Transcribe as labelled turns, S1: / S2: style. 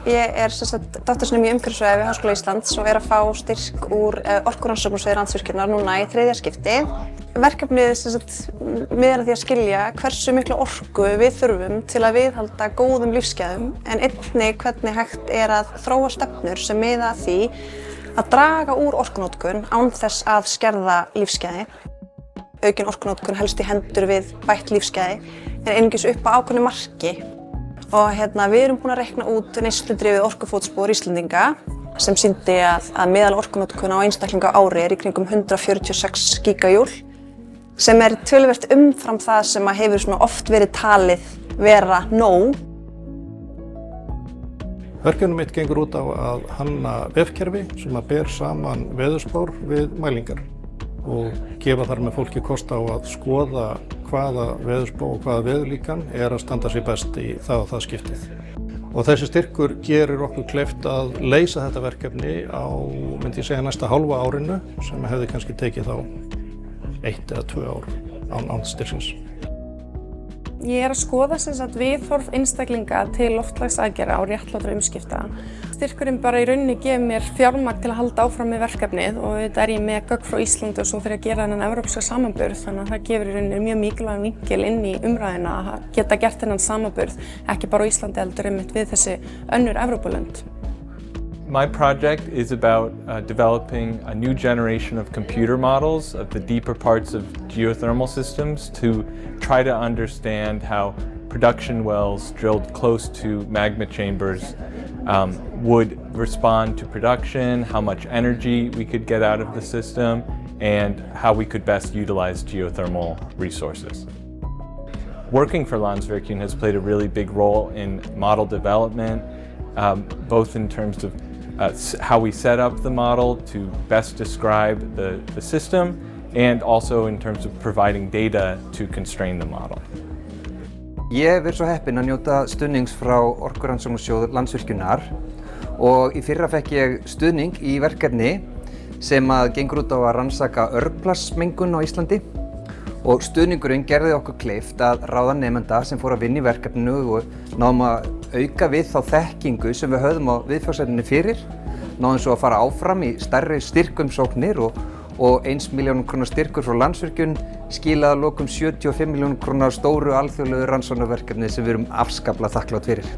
S1: Ég doktorsnemi í umhverfisfræði við Háskóla Íslands og að fá styrk úr orkurannsóknarsviði Landsvirkjunar núna í 3. skipti. Verkefnið miðar að því að skilja hversu mikla orku við þurfum til að viðhalda góðum lífsgæðum en einnig hvernig hægt að þróa stefnur sem miða að því að draga úr orkunotkun án þess að skerða lífsgæði. Aukin orkunotkun helst í hendur við bætt lífsgæði en einungis upp á ákveðnu marki. Og við erum búin að reikna út neysludrifið orkufótspor Íslendinga sem sýndi að meðal orkunotkun á einstaklinga á ári í kringum 146 gigajúl sem töluvert umfram það sem hefur oft verið talið vera nóg.
S2: Verkefnið mitt gengur út á að hanna vefkerfi sem ber saman veðurspár við mælingar og gefa þar með fólki kost á að skoða hvaða veðurspá og hvaða veðurlíkan að standa sig best í það og það skiptið. Og þessi styrkur gerir okkur kleift að leysa þetta verkefni á, myndi ég segja, næsta hálfa árinu sem hefði kannski tekið þá 1 eða 2 ár án styrksins.
S3: Ég að skoða viðhorf einstaklinga til loftslagsaðgerða og réttlátra umskipta. Styrkurinn bara í rauninni gefur mér fjármagn til að halda áfram með verkefnið og þetta ég með gögn frá Íslandi og svo fyrir að gera þennan evrópska samanburð þannig að það gefur í rauninni mjög mikilvægan vinkil inn í umræðuna að geta gert þennan samanburð ekki bara á Íslandi heldur einmitt við þessi önnur Evrópulönd.
S4: My project is about developing a new generation of computer models of the deeper parts of geothermal systems to try to understand how production wells drilled close to magma chambers would respond to production, how much energy we could get out of the system, and how we could best utilize geothermal resources. Working for Landsvirkjun has played a really big role in model development, both in terms of how we set up the model to best describe the system and also in terms of providing data to constrain the model.
S5: Ég verið svo heppinn að njóta stuðnings frá Orkurannsóknarsjóði Landsvirkjunar og í fyrra fekk ég stuðning í verkefni sem gengur út á að rannsaka örplasmengun á Íslandi og stuðningurinn gerði okkur kleift að ráða nemenda sem fór að vinna í verkefninu og náðum að auka við þá þekkingu sem við höfðum á viðfangsefninu fyrir, náðum svo að fara áfram í stærri styrkumsóknir og 1 milljón króna styrkur frá Landsvirkjun skilaði að lokum 75 milljón króna stóru alþjóðlegu rannsóknarverkefni sem við erum afskaplega þakklát fyrir.